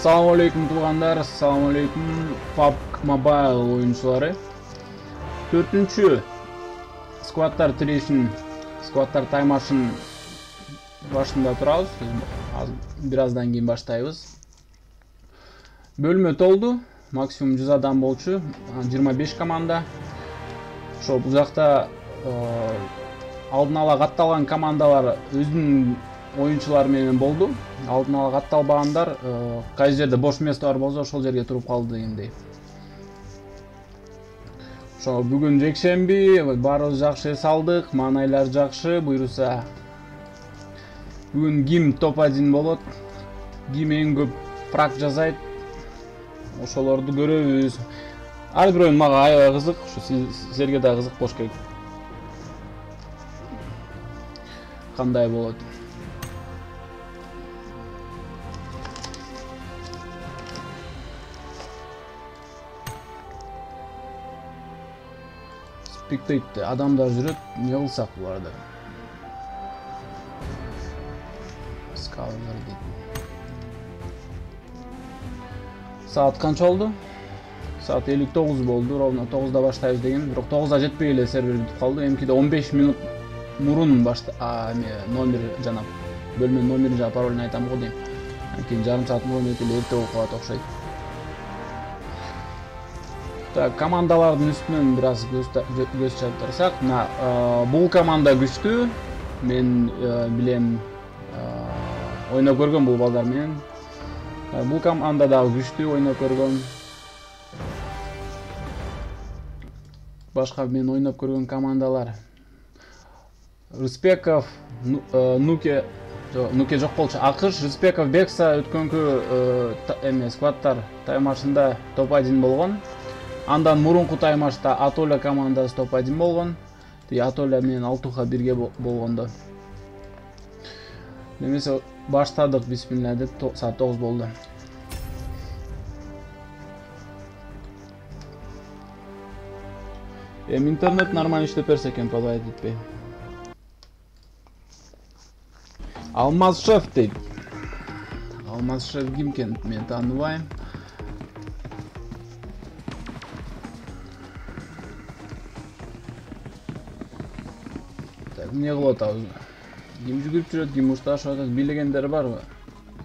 Assalamu alaikum tуугандар, assalamu alaikum PUBG Mobile oyuncuları. 4-cü Squadlar Trash'in, Squadlar Time-Machine başında turabız. Birazdan keyin başlayız. Bölümü oldu. Maksimum 100 adam bolчу, 25 komanda. Şu bu жакта алдын ала катталган командалар өзүнүн oyuncular менен болду. Алдын ала катталбагандар кайсы жерде бош место бар болсо ошол жерге туруп калды дегендей. Ошо бүгүн жекшемби, баарыбыз жакшы эс алдык, маанайлар жакшы, буйруса. Бүгүн ким топ-1 болот, ким эң көп фраг жасайт, ошолорду көрөбүз. Ар бир оюн мага аябай кызык, ушу силерге да кызык болуш керек. Кандай болот? Spectate адамдар жүрөт, не кылсак буларды? Скаулер дейт. Саат канча болду? Saat 59 болду, ровно 9-да баштайбыз деген. Бирок 9-да жетпей эле сервер бүтүп калды. Эмкиде 15 минут мурун номер жана бөлмөнүн номерин жана паролун айтам го дейм. Кийин жарым саат мурун эле эрте болуп калат окшойт. Так, командалардын үстүнөн бир аз көз чаптырсак, бул команда күчтүү. Мен билем, ойноп көргөн бул балдар менен. Бул команда дагы күчтүү, ойноп көргөн. Башка мен ойноп көргөн командалар. Рыспеков, Нуке жок болчу. Акыш, Рыспеков, Бекса өткөнкү сквадтар Time-Machine'да топ-1 болгон. Андан мурунку Time-Machine'да Атоля командасы топ-1 болгон. Атоля менен Алтуха бирге болгондо. Демесе баштадык, бисмилла деп, саат 9 болду. Интернет нормально иштеп берсе экен, подвайт этпей. Алмаз шеф дейт. Алмаз шеф ким экен, мен тааныбайм. Так, эмне кылып атабыз? Ким жүгүрүп жүрөт, ким ушташып атат, билегендер барбы?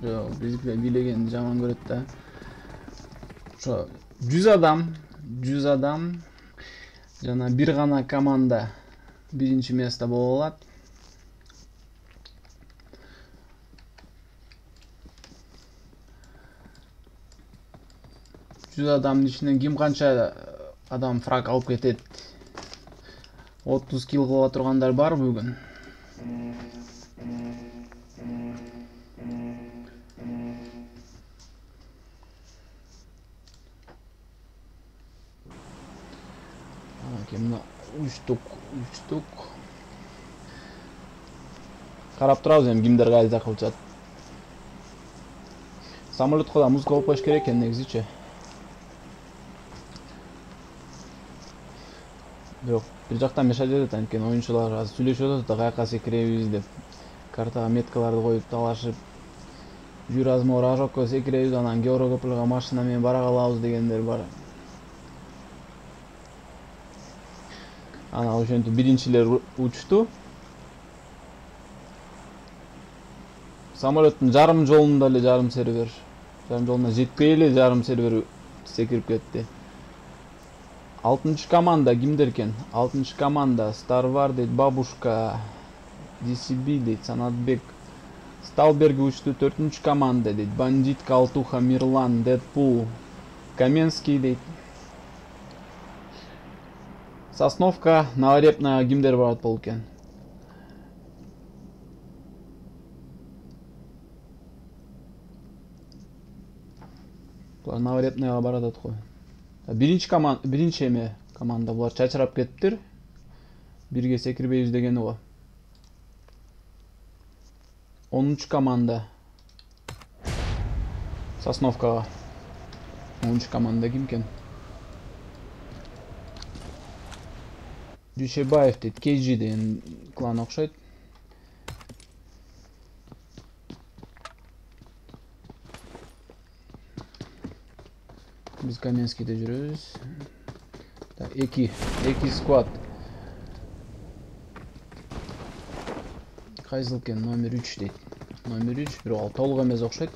Жок, бизге билеген жаман көрөт да. Ошо 100 адам жана бир гана команда биринчи место боло алат. Адамдын ичинен ким канча адам фраг алып кетет? 30 килл кыла тургандар бар бүгүн. Кемна 3 штук. Карап турабыз эми кимдер кайда кылчат. Самолетко да музыка коюп коюш керек экен негизичи. Бирок бир жактан мешать этет, анткени оюнчулар азыр сүйлөшүп атат да каяка секиребиз деп. Картага меткаларды коюп талашып, Юразмо Ражокко секиребиз, анан Георгополго машина менен бара калабыз дегендер бар. Ана ошентип биринчилер учту. Самолеттин жарым жолунда эле жарым жолуна жетпей эле жарым сервер секирип кетти. 6-cı команда кимдер экен? 6-cı команда Старвар дейт, Бабушка, DCB дейт, Санатбек, Сталберги учту. 4-cü команда дейт, Бандитка, Алтуха, Мирлан, Дэдпул, Каменский дейт. Сосновка, Новорепная кимдер барат болуп экен? Булар Новорепныйга баратат го. Биринчи команда булар чачырап кетиптир. Бирге секирбейбиз дегени го. 10-cı команда Сосновкага. 10-cı команда ким экен? Дүйшебаев дейт, KG деген клан окшойт. Biz Kamenskiy'de жүрөбүз. Так, 2 squad. Кайсыл экен? Номер 3 дейт. Номер 3 бирок ал толук эмес окшойт.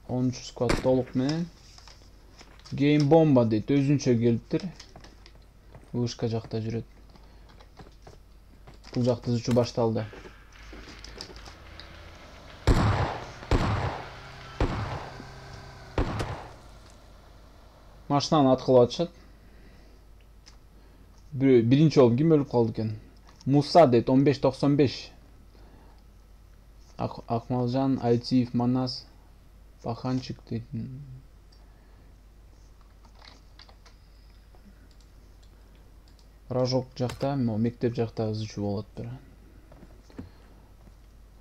Onuncu squad толук менен. Game bomba дейт. Өзүнчө келиптир. Вышка жакта жүрөт. Бул жакта зычуу башталды. Машинаны аткылап атышат. Биринчи болуп ким өлүп калды экен? Муса дейт 1595. Акмалжан, Айтиев, Манас, Баханчик дейт. Рожок жакта, мектеп жакта зычуу болот бир.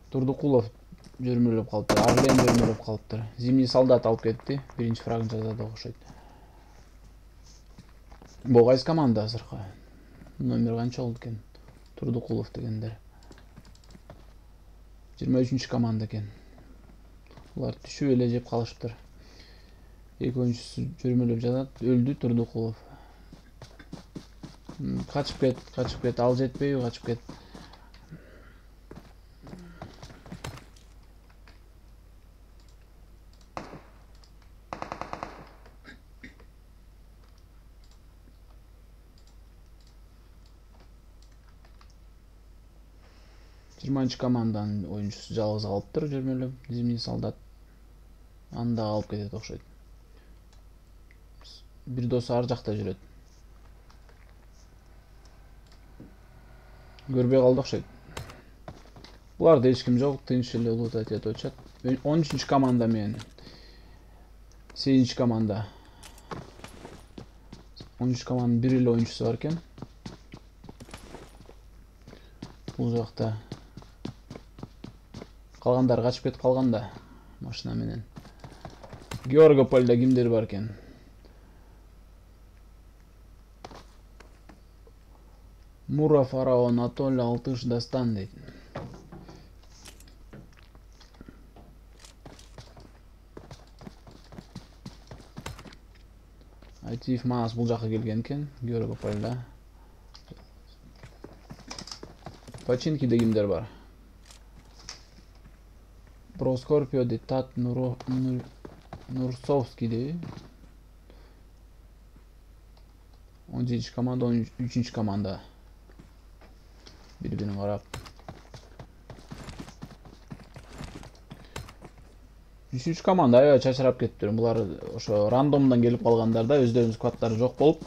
Турдукулов жөрмөлөп калыптыр. Арлен жөрмөлөп калыптыр. Зимний солдат алып кетти. Биринчи фрагын жазады окшойт. Бул кайсы команда азыркы? Номер канча болду экен? Турдукулов дегендер. 23-чү команда экен. Булар түшүп эле жеп калышыптыр. Эки оюнчусу жөрмөлөп жатат. Өлдү Турдукулов. Качып кет, ал жетпейби, качып кет. Жыйырманчы команданын оюнчусу жалгыз калыптыр жөрмөлөп. Зимний солдат анда алып кетет окшойт. Бир досу ар жакта жүрөт. Көрбөй калды окшойт. Буларда эч ким жок, тынч эле улутать этип атышат. 13-чү команда менен 8-чи команда. 13-чү команданын бир эле оюнчусу бар экен. Бул жакта калгандар качып кетип калганда машина менен. Георгопольдо кимдер бар экен? Мура, Фараон, Атоль, Алтыш, Дастан дейт. Айтиев Манас бул жакка келген экен. Георгопольдо. Починкиде кимдер бар? Проскорпио дейт, Тат Нурсовский дейт. 17-чи команда, 13-чү команда. Бири-бирине карап. 3-чү команда аябай чачырап кетиптир. Булар ошо рандомдон келип калгандар да, өздөрүнүн скваддары жок болуп.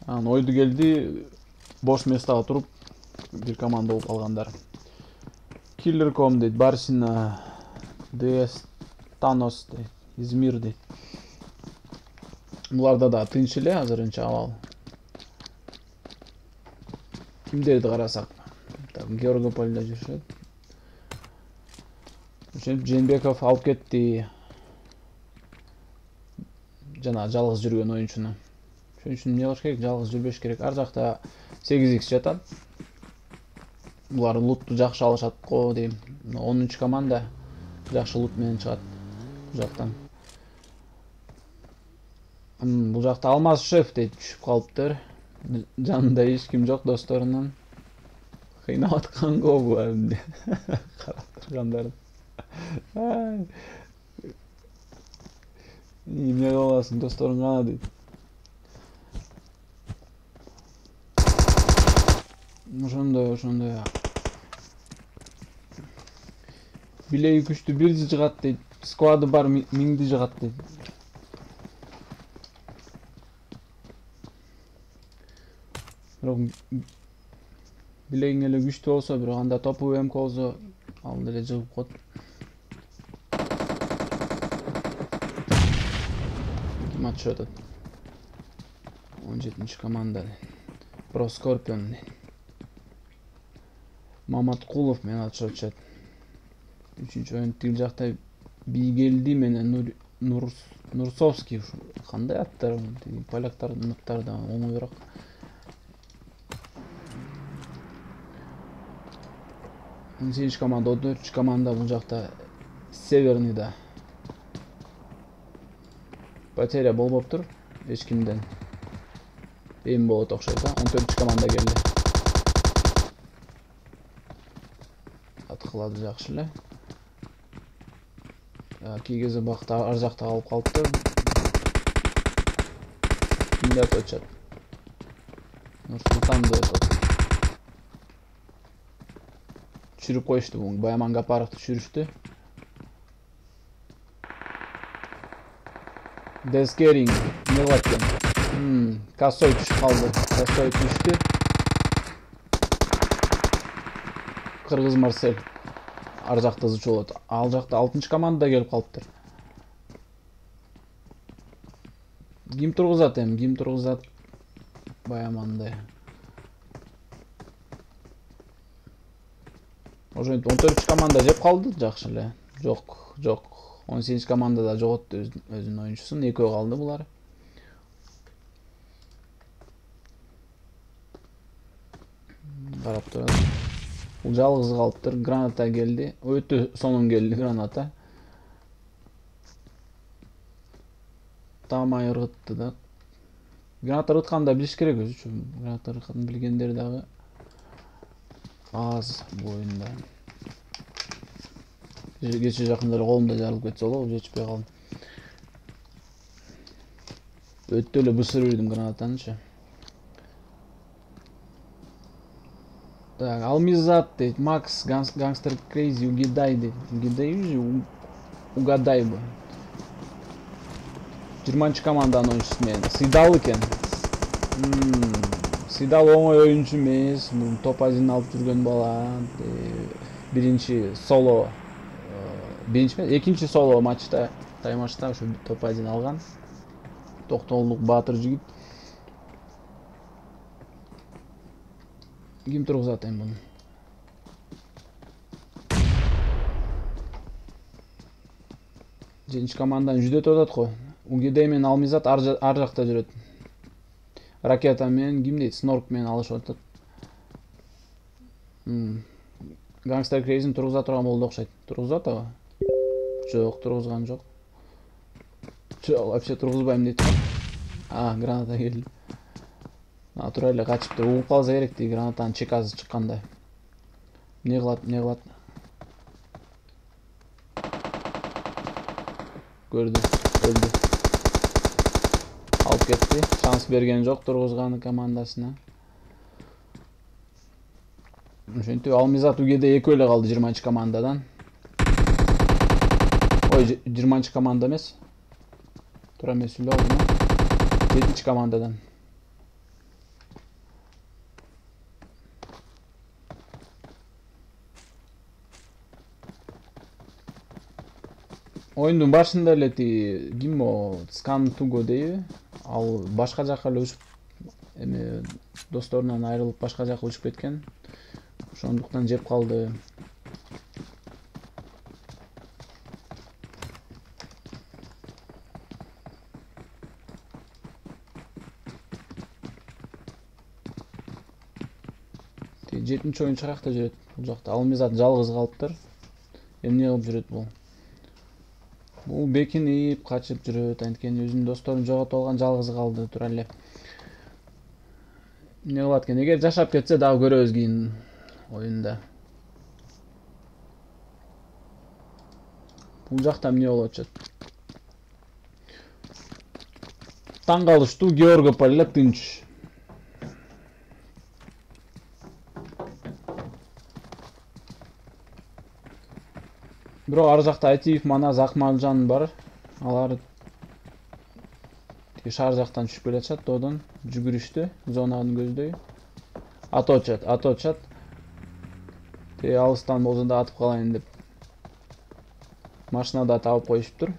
Анан ойду келди, бош местага туруп бир команда болуп калгандар. Killer.com дейт, Барсина, ДС Танос дейт, Измир дейт. Буларда да тынч эле азырынча абал. Кимдерди карасак? Так, Георгопольдо жүрүшөт. Ошентип Жээнбеков алып кетти. Жана жалгыз жүргөн оюнчуну. Ошон үчүн эмне кылыш керек? Жалгыз жүрбөш керек. Ар жакта 8x жатат. Булар лутту жакшы алышат го дейм. 10-чу команда жакшы лут менен чыгат бул жактан. Бул жакта Алмаз шеф дейт, түшүп калыптыр. Жанында эч ким жок досторунун. Кыйнап аткан го булар. Карап тургандарын. Эмне кыласың, досторуң гана дейт. Ошондой. Билеги күчтүү бирди жыгат дейт. Сквады бар миңди жыгат дейт. Бирок билегиң эле күчтүү болсо, бирок анда топовый МК болсо, ал деле жыгып коет. Ким атышып атат? 17-чи команда. Проскорпион. Маматкулов менен атышып атышат. 3-чү оюн тил жакта Бийгелди менен Нурсовский. Кандай аттар? Поляктардын аттары да оңойраак. 18 команда, 14 команда бул жакта Северныйда. Потеря болбоптур эч кимден. Эми болот окшойт, 14 команда келди. Аткылады жакшы эле. Кийгизи бакта ар жакта калып калыптыр. Кимди атышат? Нурсултанды түшүрүп коюшту, бул Баяман Гапаровду түшүрүштү. Дескеринг не кылат экен? Косой түшүп калды. Косой түштү. Кыргыз Марсель ар жакта зычу болот. Ал жакта 6 команда келип калыптыр. Ким тургузат эми? Ким тургузат Баяманды? Ошентип 14 команда жеп калды, жакшы эле. Жок. 18 команда да жоготту өзүнүн оюнчусун. Экөө калды булар. Карап турат. Бул жалгыз калыптыр. Граната келди. Өтө сонун келди граната. Тамай ыргытты да. Граната ыргытканда билиш керек өзүчө. Граната ыргытканын билгендер дагы аз бул оюнда. Кече жакында колумда жарылып кетсе болобу, жетишпей калдым. Өтө эле бысыр үрдүм гранатанычы. Так, Алмизат дейт, Макс, Гангстер Крейзи, Угидай дейт. Угидай же Угадай бы. 20 команданын оюнчусу менен. Сыйдал экен. Сыйдал оңой оюнчу эмес. Топ-1 алып жүргөн бала. Биринчи соло. Экинчи соло матчта, таймашта ушу топ-1 алган. Токтолдук баатыр жигит. Ким тургузат эми буну? Жетинчи команданын жүдөтүп атат го. Угидей менен Алмизат ар жакта жүрөт. Ракета менен ким дейт? Снорк менен алышып атат. Гангстер Крейзин тургуза турган болду окшойт. Тургузат ага? Жок, тургузган жок. Жок, вообще тургузбайм дейт го. Граната келди. Тура эле качыптыр. Угуп калса керек дейт, гранатанын чекасы чыккандай. Не кылат? Көрдү, өлдү. Алып кетти. Шанс берген жок тургузган командасына. Ошентип Алмизат Угеде экөө эле калды 20 командадан. Ой, 20 команда эмес. Тура эмес эле болду. 7 командадан. Оюндун башында эле ким о Скан Туго дейби? Ал башка жакка эле учуп, эми досторунан айрылып башка жакка учуп кеткен. Ошондуктан жеп калды. Жетинчи оюнчу каякта жүрөт? Бул жакта Алмизат жалгыз калыптыр. Эмне кылып жүрөт бул? Бул бекин ийип качып жүрөт, анткени өзүнүн досторун жоготуп алган, жалгыз калды тура эле. Эмне кылат экен? Эгер жашап кетсе дагы көрөбүз кийин оюнда. Бул жакта эмне болуп атат? Таң калыштуу, Георгополь эле тынч. Бирок ар жакта Айтиев, Маназ, Акмалжан бар. Алар шаар жактан түшүп келатышат, тоодон жүгүрүштү, зонаны көздөй. Аточат. Алыстан болсо да атып калайын деп. Машинада табып коюшуптур.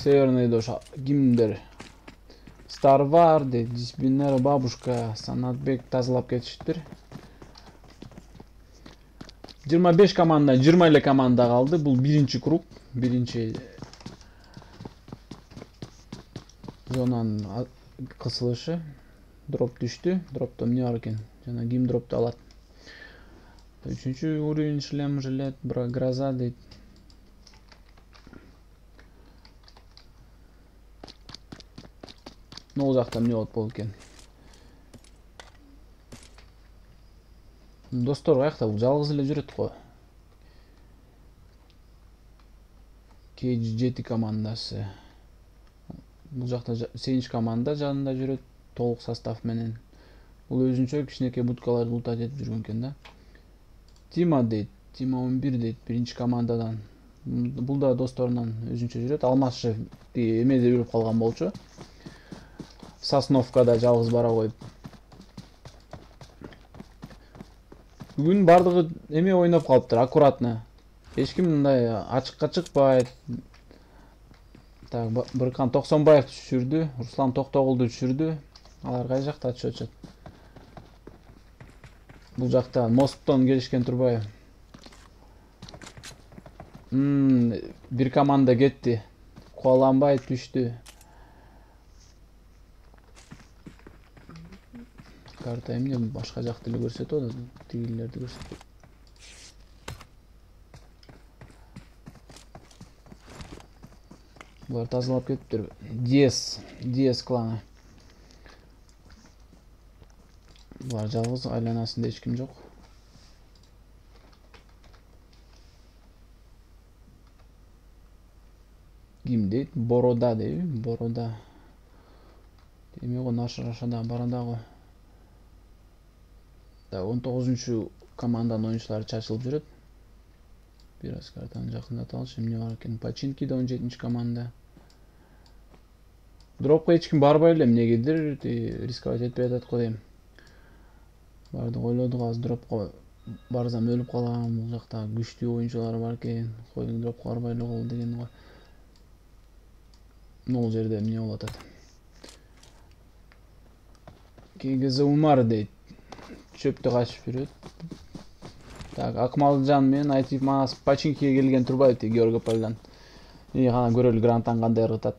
Северныйда кимдер? Старвар дейт, Диспинер бабушка, Санатбек тазалап кетишиптир. 25 команда, 20 эле команда калды. Бул биринчи круг, биринчи зонанын кысылышы. Дроп түштү. Дропто эмне бар экен? Жана ким дропту алат? 3-чү уровень шлем жилет, гроза дейт. Могул жакта эмне болот экен? Достор каякта? Бул жалгыз эле жүрөт го. K7 командасы. Бул жакта Сенч команда жанында жүрөт, толук состав менен. Бул өзүнчө кичинекей будкаларды лутать этип жүргөн экен да. Тима дейт, Тима 11 дейт, биринчи командадан. Бул да досторунан өзүнчө жүрөт. Алмашев эмеде өлүп калган болчу. Сосновкада жалгыз бара коюп. Бүгүн бардыгы эме ойноп калыптыр, аккуратно. Эч ким мындай ачыкка чыкпайт. Так, Быркан Токсонбаев түшүрдү, Руслан Токтогулду түшүрдү. Алар кай жакта чөчөт? Бул жакта Мосттон келишкен турбайбы? Бир команда кетти. Куаланбай түштү. Карта эмне башка жакты эле көрсөтөт, тигилерди көрсөтөт. Булар тазалап кетиптир. DS кланы. Булар жалгыз, айланасында эч ким жок. Ким дейт? Борода дейби? Борода. Эме го Нашарашада барадагы. 19-чу команданын оюнчулары чачылып жүрөт. Бир аз картаны жакындаталычы, эмне бар экен? Починки да 17-чи команда. Дропко эч ким барбай эле, эмнегедир рисковать этпей атат го дейм. Бардык ойлодук, азыр дропко барсам өлүп калам, бул жакта күчтүү оюнчулар бар экен, койдук дропко барбай эле кол деген го. Могул жерде эмне болуп атат? KGZ Умар дейт. Чөптө качып жүрөт. Так, Акмалжан менен Айтип Манас Починкиге келген турбайбы тиги Георгополдон. Кана көрөлү гранттан кандай ыргытат.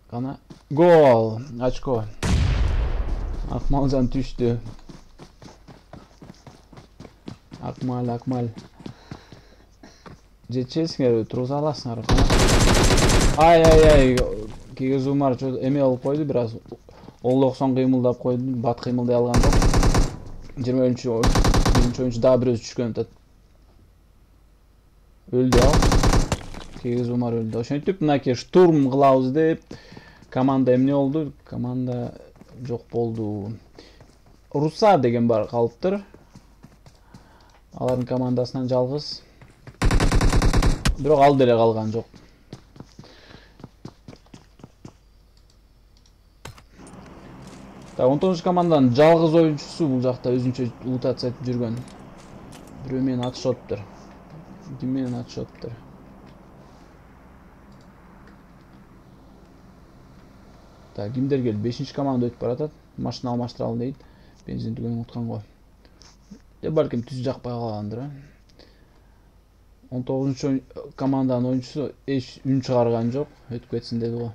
Кана гол, очко. Акмалжан түштү. Акмал. Жетчесиңерби, тургуза аласыңарбы? Ай. KGZ Умар эме болуп койду, бир аз Оллоксон кыймылдап койду, бат кыймылдай алган жок. 20-чү оюнчу дагы бирөөсү түшкөн атат. Өлдү ал. KGZ Умар өлдү. Ошентип мынакей штурм кылабыз деп команда эмне болду? Команда жок болду. Руса деген бар калыптыр. Алардын командасынан жалгыз. Бирок ал деле калган жок. Так, 19 команданын жалгыз оюнчусу бул жакта өзүнчө лутация этип жүргөн. Бирөө менен атышыптыр. Ким менен атышыптыр? Так, кимдер келди? 5-чи команда өтүп баратат. Машина алмаштыралы дейт. Бензин түгөнүн уткан го. Балким түз жакпай калгандыр. 19 команданын оюнчусу эч үн чыгарган жок. Өтүп кетсин деди го.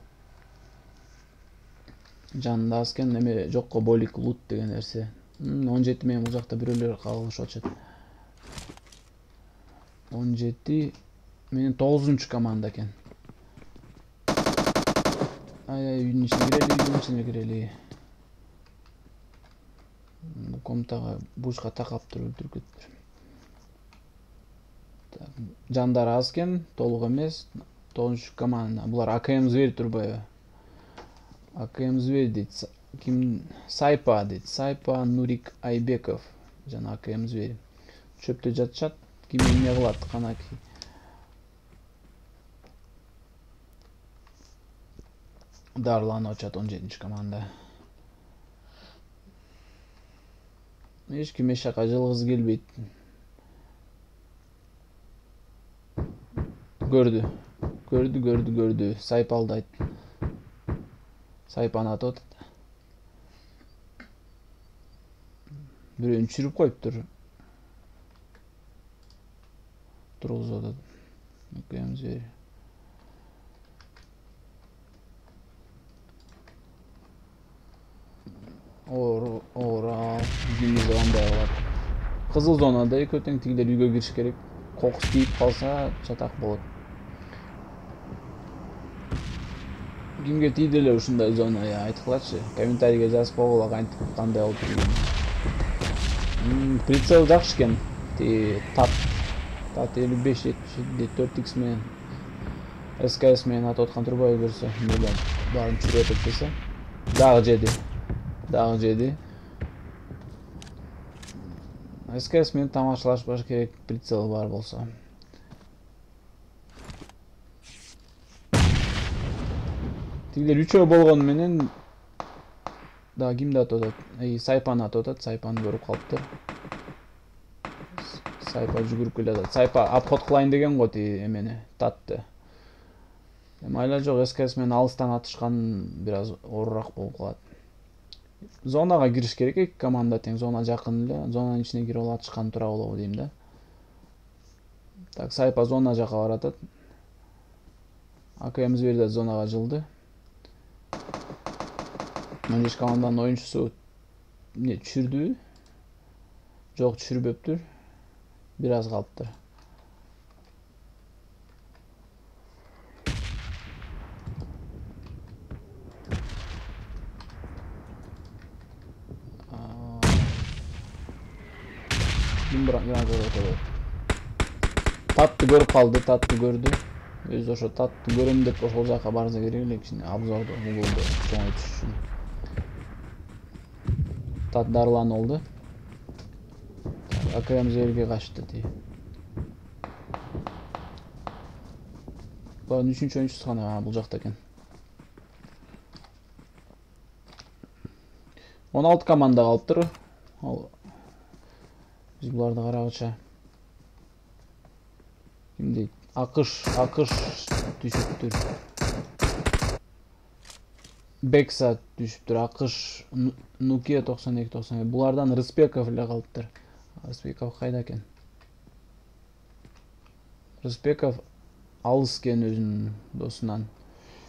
Жанында азкен эме жокко болик лут деген нерсе. 17 менен бул жакта бирөөлөр кагылышып атат. 17 менен 9-чу команда экен. Ай, үйдүн ичине кирели. Бул комнатага бушка такап туруп өлтүрүп кетиптир. Жандар аз экен, толук эмес. 9-чу команда. Булар АКМ Зверь турбайбы? АКМ Зверь дейт. Ким? Сайпа дейт. Сайпа Нурик Айбеков жана АКМ Зверь. Чөптө жатышат. Ким эмне кылат? Канаки. Дарланып атат 17-чи команда. Эч ким эч жака жылгысы келбейт. Көрдү. Сайпа алдайт. Сайпаны атып атат. Бирөөнү чүрүп коюптур. Тургузуп атат. АКМ Зверь. Ora, bizimizde kандай калат. Кызыл зонада экөө тең тигилер үйгө кириш керек. Кокус тийип калса чатак болот. Кимге тийди эле ушундай зона, айткылачы. Комментарийге жазып койгула кантип кандай болуп турганын. Прицел жакшы экен. Тат 55-77 4x менен СКС менен атып аткан турбай көрсө, мейле баарын чүрөтүп десе. Дагы жеди. СКС менен тамашалашпаш керек, прицел бар болсо. Тигилер үчөө болгону менен да кимди атып атат? Сайпаны атып атат, Сайпаны көрүп калыптыр. Сайпа жүгүрүп келатат. Сайпа обход кылайын деген го эмени, татты. Майла жок, СКС менен алыстан атышкан бираз оорураак болуп калат. Зонага кириш керек, эки команда тең, зона жакын эле. Зонанын ичине кирип алып атышкан тура болобу дейм да. Так, Сайпа зона жака баратат. АКМ Зверь да зонага жылды. Мындеш команданын оюнчусу түшүрдүбү? Жок, түшүрбөптүр. Бир аз калыптыр. Татты көрүп калды, татты көрдү. Өзү ошо татты көрөм деп ошол жака барса керек эле, кичине обзорду Google'да чоңойтуш үчүн. Тат дарыланып алды. АКМ Зверьге качты тий. Булардын 3-үчү оюнчусу гана бул жакта экен. 16 команда калыптыр. Биз буларды карагыча. Ким дейт? АКШ түшүптүр. Бекса түшүптүр. АКШ Nokia 92-90. Булардан Рыспеков эле калыптыр. Рыспеков кайда экен? Рыспеков алыс экен өзүнүн досунан.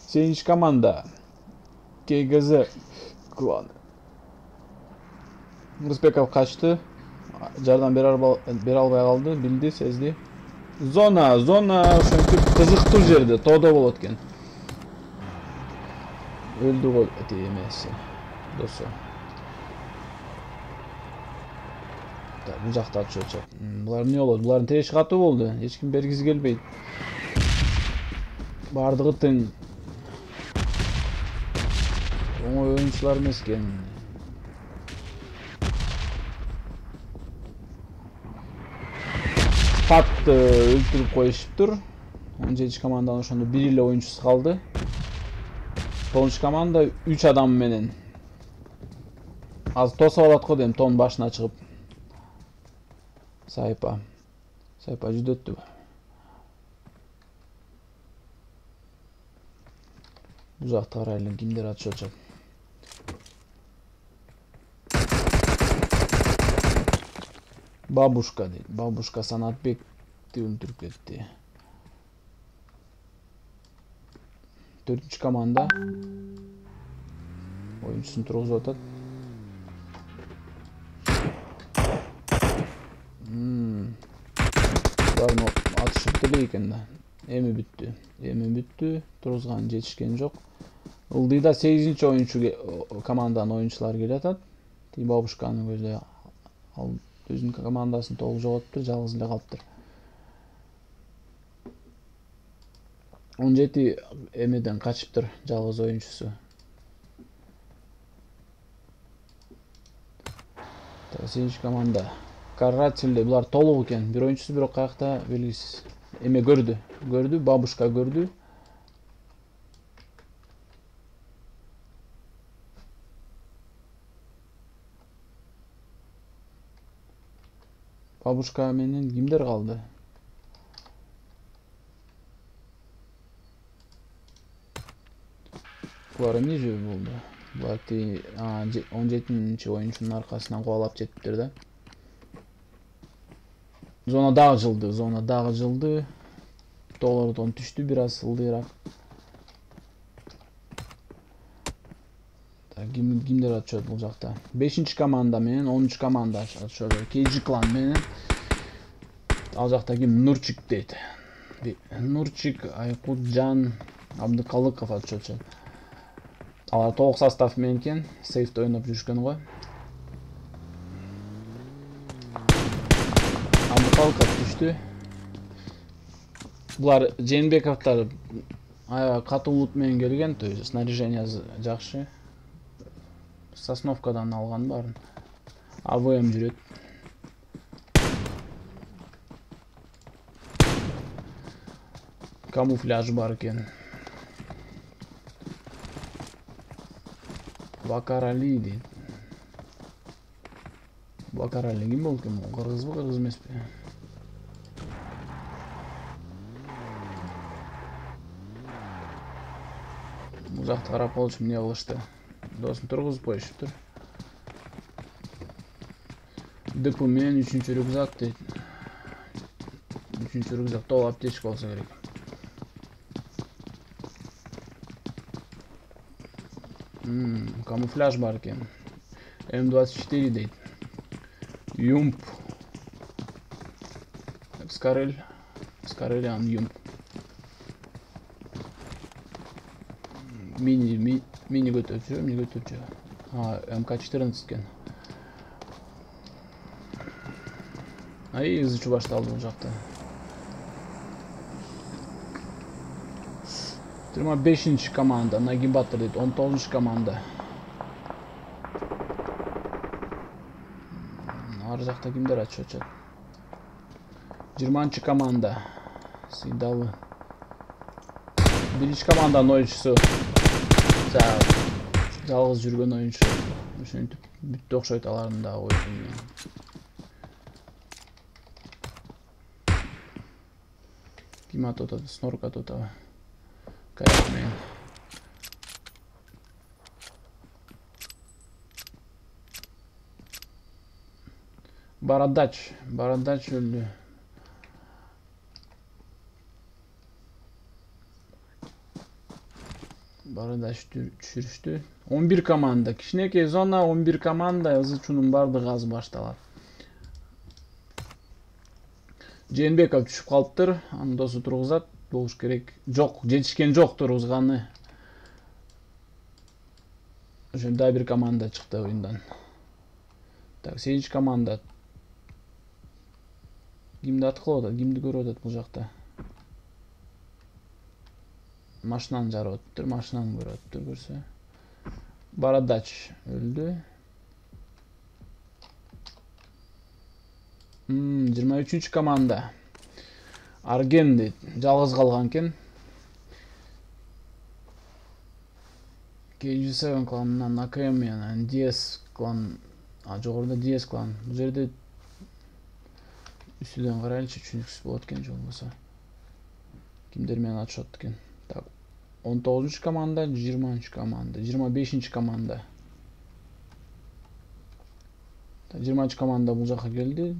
8 команда. КГЗ кланы. Рыспеков качты. Жардам бере албай калды, билди, сезди. Зона ошентип кызыктуу жерде, тоодо болот экен. Өлдү го эмеси, досу. Бул жакта атышат. Булар эмне болот? Булардын тиреши катуу болду. Эч ким бергиси келбейт. Бардыгы тең. Оңой оюнчулар эмес экен. Татты өлтүрүп коюшуптур. 17 команданын ошондо бир эле оюнчусу калды. 9 команда 3 адам менен. Азыр тосуп алат го дейм, тоонун башына чыгып. Сайпа жүдөттү. Бул жакта карайлы, кимдер атышып атат. Бабушка дейт. Бабушка Санатбекти өлтүрүп кетти. 4-үчү команда оюнчусун тургузуп атат. Барын атышып деле экен да. Эми бүттү. Тургузган жетишкен жок. Ылдыйда 8-чи оюнчу команданын оюнчулары келатат. Бабушканын көзү ал өзүнүн командасын толук жоготтур, жалгыз эле калыптыр. 17 эмеден качыптыр, жалгыз оюнчусу. 8 команда. Каратель, булар толук экен. Бир оюнчусу бирок каякта белгисиз. Эме көрдү, бабушка көрдү. Бабушка менен кимдер калды? Булар эмне жөө болду? Булар 17-чи оюнчунун аркасынан кубалап жетиптир да. Зона дагы жылды. Тоолордон түштү, бир аз ылдыйраак. Кимдер атышат бул жакта? 5-команда менен 10-команда атышат. KG клан менен. Ал жакта ким? Нурчик дейт. Нурчик, Айкутжан, Абдыкалыков атышат. Алар толук состав менен экен, сейфте ойноп жүрүшкөн го. Абдыкалыков түштү. Булар Жээнбековдор катуулут менен келген, то есть снаряжение жакшы. Сосновкадан алган барын. АВМ жүрөт. Камуфляж бар экен. Бакарали дейт. Бакарали ким болду экен? Кыргызбы, кыргыз эмеспи? Бул жакты карап болчу эмне кылышты? Досун тургузуп коюшуптур. ДП менен 3-рюкзак дейт. 3-рюкзак толук аптечка болсо керек. Камуфляж бар экен. М24 дейт. Юмп. Скарелиан юмп. Мини көтөрчү, эмне көтөрчү? МК-14 экен. Изучу башталды бул жакта. 25-команда, Нагимбатор дейт, 19-команда. Ар жакта кимдер атышат? 20-команда. Сыйдалы. 1-команданын оюнчусу. Жалгыз жүргөн оюнчу. Ошентип бүттү окшойт алардын да ойunu. Ким атат? Снорк атат. Каймен. Бородач өлдү. Бородач түшүрүштү. 11-команда. Кичинекей зона, 11-команда, ызычуунун бардыгы азыр башталат. Жээнбеков түшүп калыптыр. Анын досу тургузат болуш керек. Жок, жетишкен жок тургузганы. Ошон да бир команда чыкты оюндан. Так, 8-команда. Кимди аткылап атат? Кимди көрүп атат бул жакта? Машинаны жарып атыптыр, машинаны көрүп атыптыр, көрсө. Бородач өлдү. 23-команда. Арген дейт, жалгыз калган экен. KG7 кланынан АКМ менен DS клан, жогоруда DS клан. Бул жерде үстүдөн карайлычы, түшүнүксүз болот экен же болбосо. Кимдер менен атышат экен? Так, 19-команда, 20-команда, 25-команда. 20-команда бул жака келди.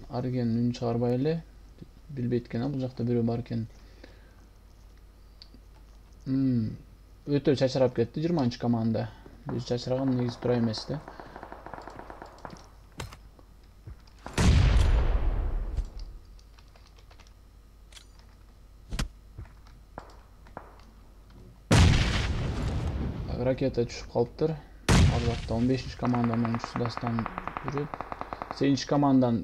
Арген үн чыгарбай эле. Билбейт экен, бул жакта бирөө бар экен. Өтө чачырап кетти 20-команда. Биз чачыраган негизи туура эмес да. Ракета түшүп калыптыр. Ал жакта 15-команданын оюнчусу дастан жүрөт. 8-командан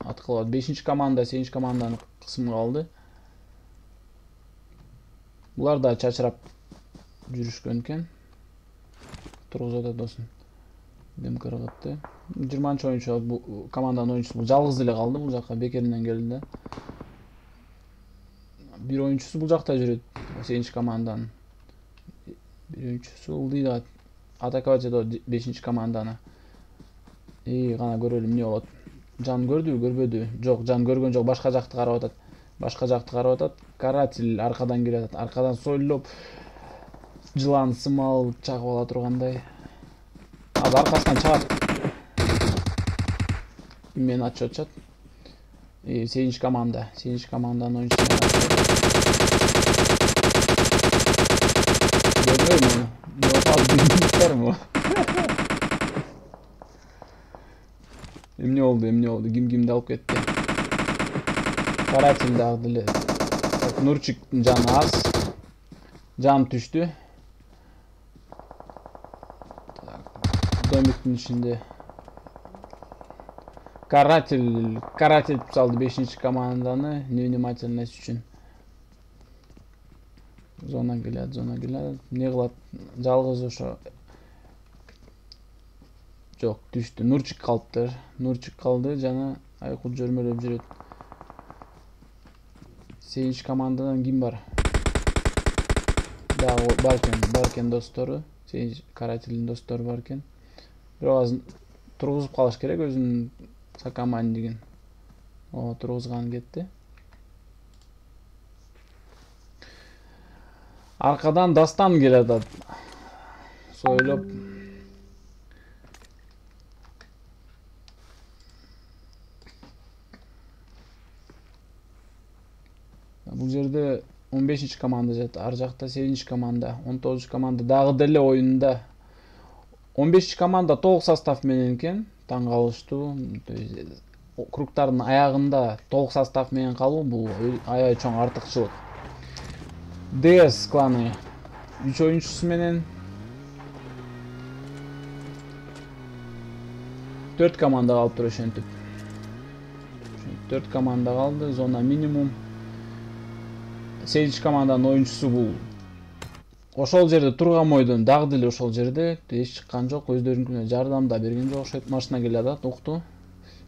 аткылап, 5-команда 8-команданын кысымы калды. Булар да чачырап жүрүшкөн экен. Тургузат атат досын. Дем кыргытты. 20-чы оюнчу бул команданын оюнчусу жалгыз эле калды, бул жака бекеринен келди да. Бир оюнчусу бул жакта жүрөт, 8-команданын. Бир оюнчусу ылдыйда атаковать этет 5-команданы. Кана көрөлүм эмне болот. Жан көрдүбү, көрбөдү? Жок, жан көргөн жок, башка жакты карап атат. Башка жакты карап атат. Каратель аркадан келе атат. Аркадан сойлоп жылан сымал чагып ала тургандай. Азыр аркасынан чыгат. Мен атышып атышат. 8-команда. 8-команданын оюнчусу. Görmüyor mu? Ne yapalım? болду, кимди алып кетти. Каратель дагы деле. Нурчиктин жаны аз. Жан түштү. Домиктин ичинде каратель салды 5-чи команданы невнимательность үчүн. Зона келет. Не кылат? Жалгыз ошо. Жок, түштү. Нурчик калды жана айкут жөрмөлөп жүрөт. 8 командадан ким бар? Дагы баркен достору. 8 карателдин достору бар экен. Бирок азыр тургузуп калыш керек өзүнүн сокомандигин. Тургузган кетти. Аркадан Дастан келет. Сойлоп. Бул жерде 15-чи команда жатат. Ар жакта 8-чи команда, 19-чу команда дагы деле оюнда. 15-чи команда толук состав менен экен. Таң калыштуу. Кругтардын аягында толук состав менен калуу бул аябай чоң артыкчылык. ДС кланы 3 оюнчусу менен 4 команда калыптыр ошентип. 4 команда калды, зона минимум. 8 команданын оюнчусу бул. Ошол жерде турган мойдон дагы деле ошол жерде эч чыккан жок, өздөрүнүнкүнө жардам да берген жок, ошойт машина келе атат, укту.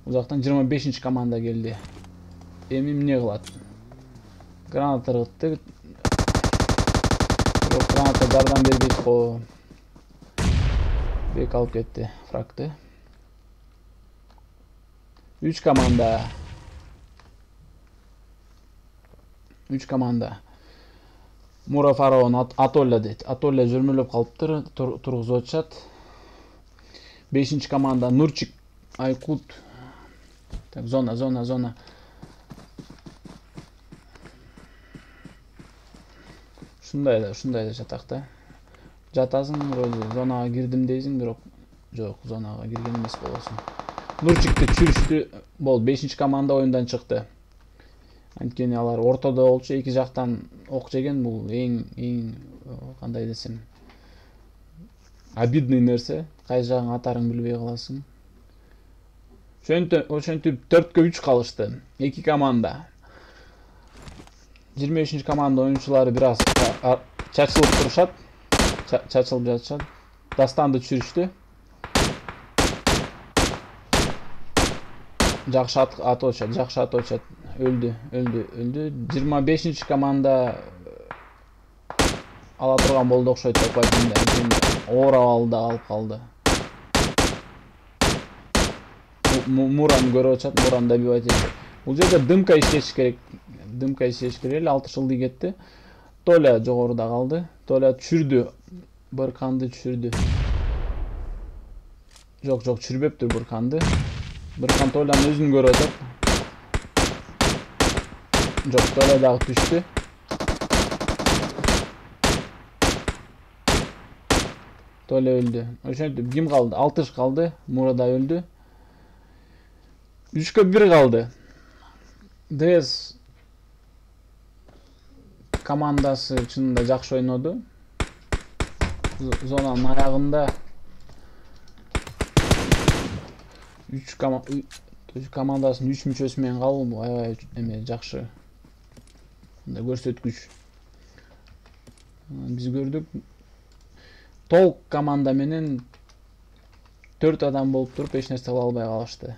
Бул жактан 25-чи команда келди. Эми эмне кылат? Граната ыргытты. Бирок граната жардам бербейт го. Бек алып кетти фракты. 3 команда. Мура Фараон Атолля дейт. Атолля жөрмөлөп калыптыр, тургузуп атышат. 5-чи команда Нурчик, Айкут. Так, зона. Ушундай да жатак да. Жатасың, вроде зонага кирдим дейсиң, бирок жок, зонага кирген эмес болосуң. Нурчикти чүрүштү. Болду, 5-чи команда оюндан чыкты. Анткени алар ортодо болчу, эки жактан ок жеген, бул эң кандай десем, обидный нерсе. Кай жагың атарың билбей каласың. Ошентип 4-3 калышты. 2 команда. 23-чи команда оюнчулары бир аз чачылып турушат. Чачылып жатышат. Дастанды чүрүштү. Жакшы атышат. Öldü. 25-ci komanda ala turgan boldu okşoyt topaytында. Оор абалда алып калды. Муран көрүп атышат, Муран добивать этти. Бул жерде дымка иштеш керек. Эле 6 жылды кетти. Толя жогоруда калды. Толя түшүрдү. Бырканды түшүрдү. Жок, түшүрбөптүр Бырканды. Быркан Толянын өзүн көрүп атат. Жок, Толя дагы түштү. Толя өлдү. Ошентип ким калды? 6 калды. Мура да өлдү. 3-1 калды. ДС командасы чынында жакшы ойноду. Зонанын аягында 3 командасынын 3 мүчөсү менен калуу аябай эме жакшы. Көрсөткүч. Биз көрдүк. Толук команда менен 4 адам болуп туруп эч нерсе кыла албай калышты.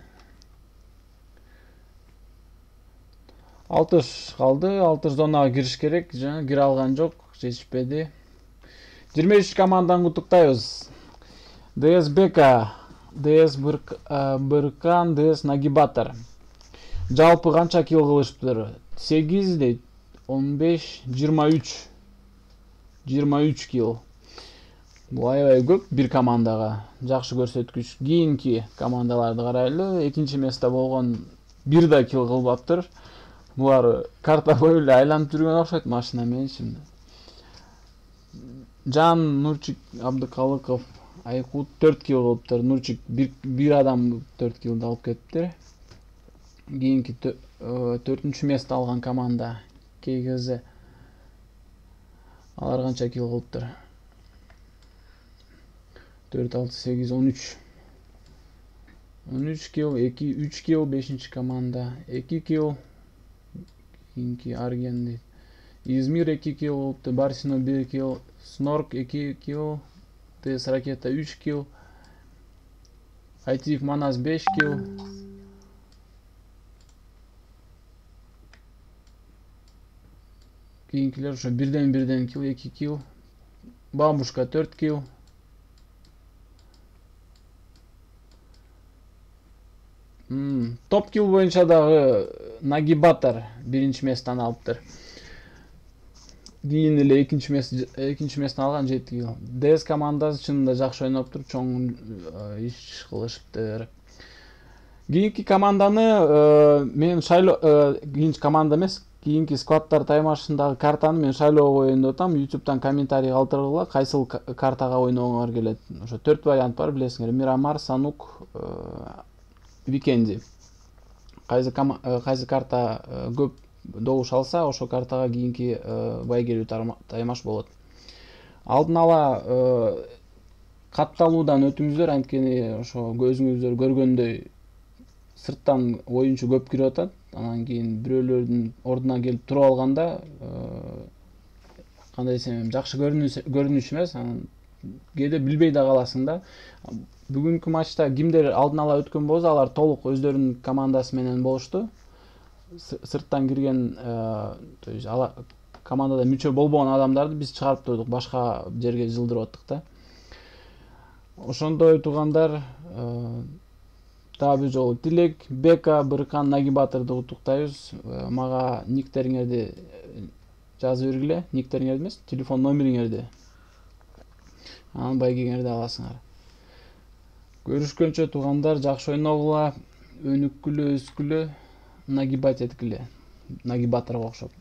6 калды. 6 зонага кириш керек. Жана кире алган жок, жетишпеди. 23 команданы куттуктайбыз. ДС Бека, ДС Быркан, ДС Нагибатор. Жалпы канча килл кылышыптыр? 8 дейт. 15, 23 килл. Бул аябай көп бир командага. Жакшы көрсөткүч. Кийинки командаларды карайлы. Экинчи место болгон бир да килл кылбаптыр. Булар карта бою эле айланып жүргөн окшойт машина менен чимди. Жан, Нурчик, Абдыкалыков, Айкут 4 килл кылыптыр. Нурчик бир адам 4 киллди алып кетиптир. Кийинки 4-чү место алган команда KGZ. Алар канча килл кылыптыр? 4, 6, 8, 13. 13 килл, 3 килл 5-чи команда. 2 килл. Кийинки Арген дейт. Измир 2 килл кылыптыр, Барсино 1 килл, Снорк 2 килл, ТС Ракета 3 килл, Айтиев Манас 5 килл. Кийинкилер ошо бирден килл, 2 килл. Бамбушка 4 килл. Топ килл боюнча дагы Нагибатор 1-чи местени алыптыр. Кийин эле 2-чи местени алган 7 килл. ДС командасы чынында жакшы ойноптур, чоң иш кылышыптыр. Кийинки команданы мен шайлоо, кийинки команда эмес, кийинки сквадтар таймашындагы картаны мен шайлоо коеюн деп атам. YouTube'дан комментарий калтыргыла, кайсыл картага ойногоңор келет. Ошо 4 вариант бар, билесиңер. Мирамар, Санук, Викенди. Кайсы карта көп добуш алса, ошо картага кийинки байгелүү таймаш болот. Алдын ала катталуудан өтүңүздөр, анткени ошо көзүңүздөр көргөндөй сырттан оюнчу көп кирип атат. Анан кийин бирөөлөрдүн ордуна келип туруп алганда кандай десем, жакшы көрүнүш эмес. Анан кээде билбей да каласың да. Бүгүнкү матчта кимдер алдын ала өткөн болсо, алар толук өздөрүнүн командасы менен болушту. Сырттан кирген, то есть командада мүчө болбогон адамдарды биз чыгарып турдук, башка жерге жылдырып аттык да. Ошондой туугандар, дагы бир жолу Тилек, Бека, Быркан, Нагибаторду куттуктайбыз. Мага никтериңерди жазып бергиле, никтериңерди эмес, телефон номериңерди. Анан байгеңерди аласыңар. Көрүшкөнчө туугандар, жакшы ойногула, өнүккүлө, өскүлө, нагибат эткиле. Нагибаторго окшоп.